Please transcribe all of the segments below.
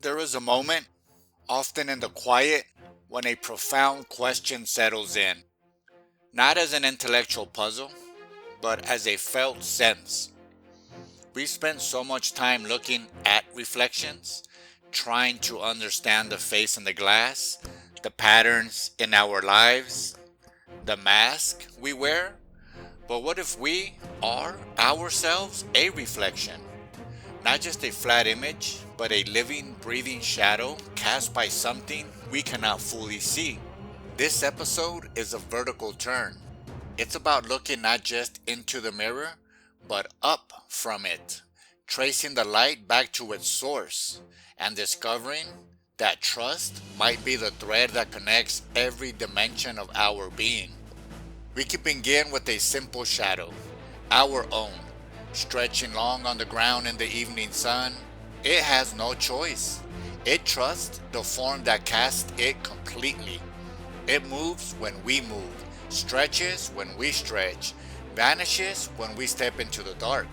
There is a moment, often in the quiet, when a profound question settles in, not as an intellectual puzzle, but as a felt sense. We spend so much time looking at reflections, trying to understand the face in the glass, the patterns in our lives, the mask we wear. But what if we are ourselves a reflection? Not just a flat image, but a living, breathing shadow cast by something we cannot fully see. This episode is a vertical turn. It's about looking not just into the mirror, but up from it, tracing the light back to its source, and discovering that trust might be the thread that connects every dimension of our being. We can begin with a simple shadow, our own, stretching long on the ground in the evening sun. It has no choice. It trusts the form that casts it completely. It moves when we move, stretches when we stretch, vanishes when we step into the dark.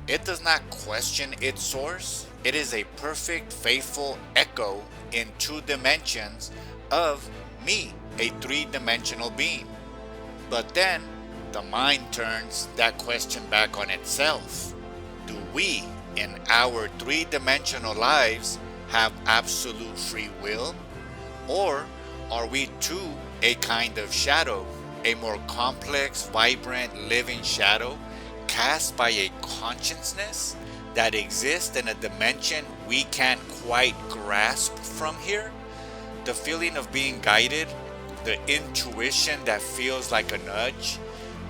It does not question its source. It is a perfect, faithful echo in 2 dimensions of me, a 3 dimensional being. But then, the mind turns that question back on itself. Do we, in our 3 dimensional lives, have absolute free will? Or are we too a kind of shadow, a more complex, vibrant, living shadow cast by a consciousness that exists in a dimension we can't quite grasp from here? The feeling of being guided, the intuition that feels like a nudge,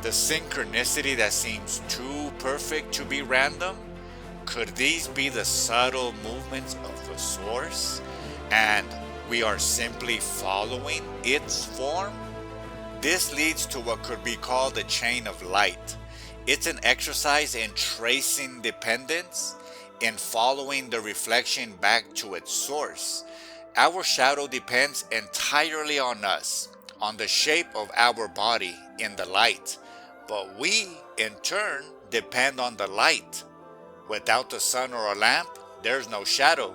the synchronicity that seems too perfect to be random? Could these be the subtle movements of the source, and we are simply following its form? This leads to what could be called a chain of light. It's an exercise in tracing dependence, in following the reflection back to its source. Our shadow depends entirely on us, on the shape of our body in the light. But we, in turn, depend on the light. Without the sun or a lamp, there's no shadow,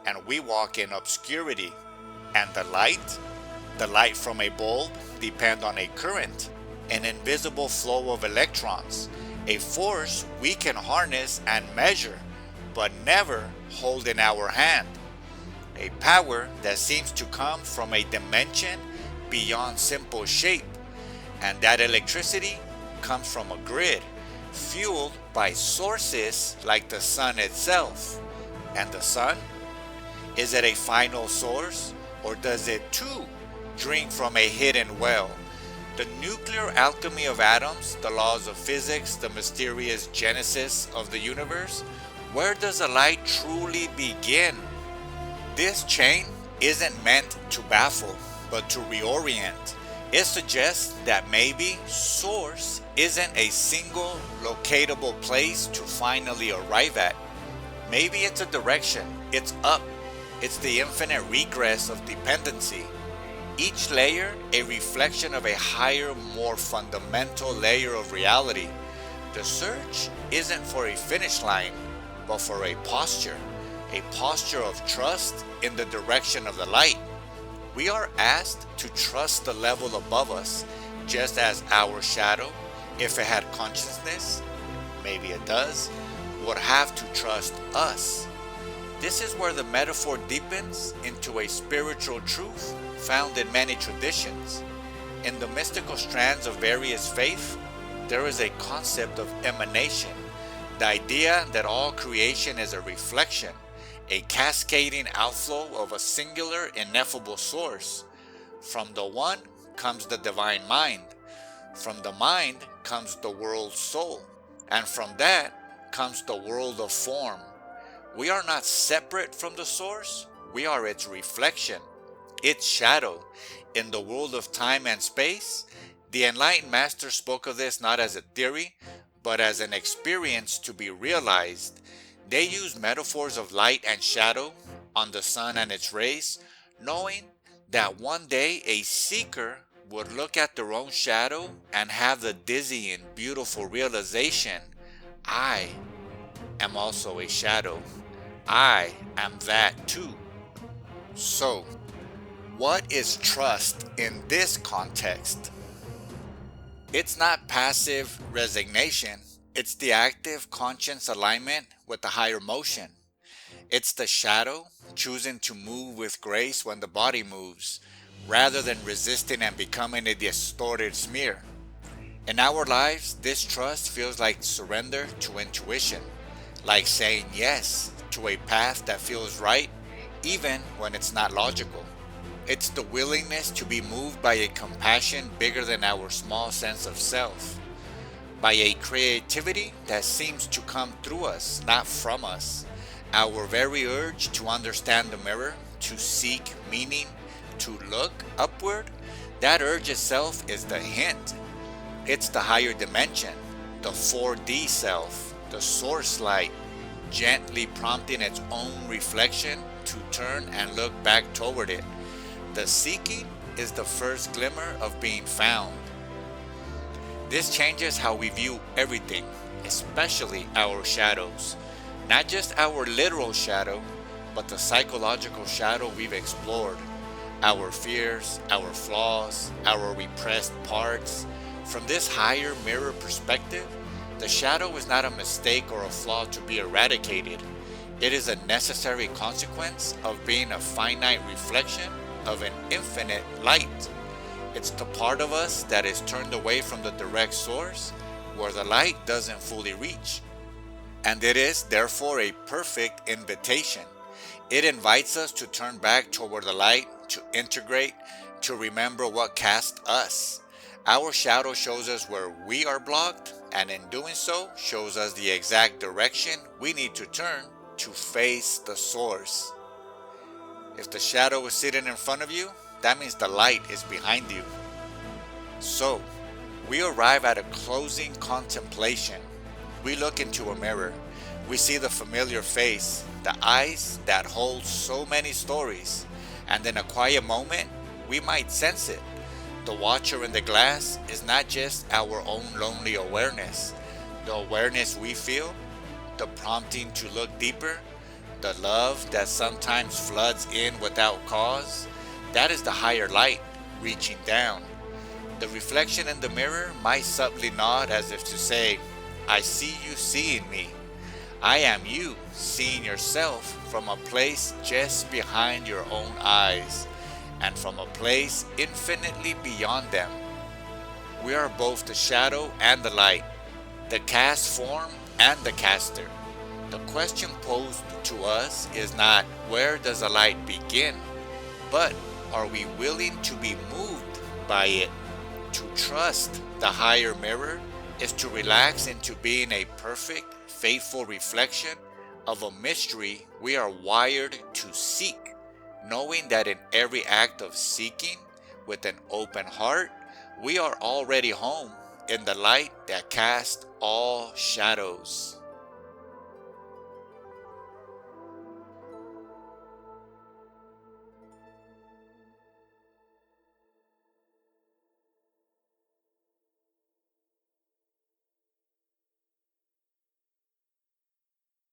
and we walk in obscurity. And the light from a bulb, depend on a current, an invisible flow of electrons, a force we can harness and measure, but never hold in our hand. A power that seems to come from a dimension beyond simple shape, and that electricity comes from a grid fueled by sources like the sun itself. And the sun? Is it a final source, or does it too drink from a hidden well? The nuclear alchemy of atoms, the laws of physics, the mysterious genesis of the universe. Where does the light truly begin? This chain isn't meant to baffle, but to reorient. It suggests that maybe source isn't a single locatable place to finally arrive at. Maybe it's a direction, it's up, it's the infinite regress of dependency. Each layer a reflection of a higher, more fundamental layer of reality. The search isn't for a finish line, but for a posture of trust in the direction of the light. We are asked to trust the level above us, just as our shadow, if it had consciousness, maybe it does, would have to trust us. This is where the metaphor deepens into a spiritual truth found in many traditions. In the mystical strands of various faiths, there is a concept of emanation, the idea that all creation is a reflection, a cascading outflow of a singular, ineffable source. From the one comes the divine mind. From the mind comes the world's soul. And from that comes the world of form. We are not separate from the source. We are its reflection, its shadow. In the world of time and space, the enlightened master spoke of this not as a theory, but as an experience to be realized. They use metaphors of light and shadow on the sun and its rays, knowing that one day a seeker would look at their own shadow and have the dizzying, beautiful realization, I am also a shadow. I am that too. So, what is trust in this context? It's not passive resignation, it's the active conscious alignment with the higher motion. It's the shadow choosing to move with grace when the body moves, rather than resisting and becoming a distorted smear. In our lives, this trust feels like surrender to intuition, like saying yes to a path that feels right, even when it's not logical. It's the willingness to be moved by a compassion bigger than our small sense of self, by a creativity that seems to come through us, not from us. Our very urge to understand the mirror, to seek meaning, to look upward, that urge itself is the hint. It's the higher dimension, the 4D self, the source light, gently prompting its own reflection to turn and look back toward it. The seeking is the first glimmer of being found. This changes how we view everything, especially our shadows. Not just our literal shadow, but the psychological shadow we've explored. Our fears, our flaws, our repressed parts. From this higher mirror perspective, the shadow is not a mistake or a flaw to be eradicated. It is a necessary consequence of being a finite reflection of an infinite light. It's the part of us that is turned away from the direct source, where the light doesn't fully reach. And it is therefore a perfect invitation. It invites us to turn back toward the light, to integrate, to remember what cast us. Our shadow shows us where we are blocked, and in doing so, shows us the exact direction we need to turn to face the source. If the shadow is sitting in front of you, that means the light is behind you. So, we arrive at a closing contemplation. We look into a mirror. We see the familiar face, the eyes that hold so many stories. And in a quiet moment, we might sense it. The watcher in the glass is not just our own lonely awareness. The awareness we feel, the prompting to look deeper, the love that sometimes floods in without cause, that is the higher light reaching down. The reflection in the mirror might subtly nod as if to say, I see you seeing me. I am you seeing yourself from a place just behind your own eyes, and from a place infinitely beyond them. We are both the shadow and the light, the cast form and the caster. The question posed to us is not where does the light begin, but are we willing to be moved by it? To trust the higher mirror is to relax into being a perfect, faithful reflection of a mystery we are wired to seek, knowing that in every act of seeking, with an open heart, we are already home in the light that casts all shadows.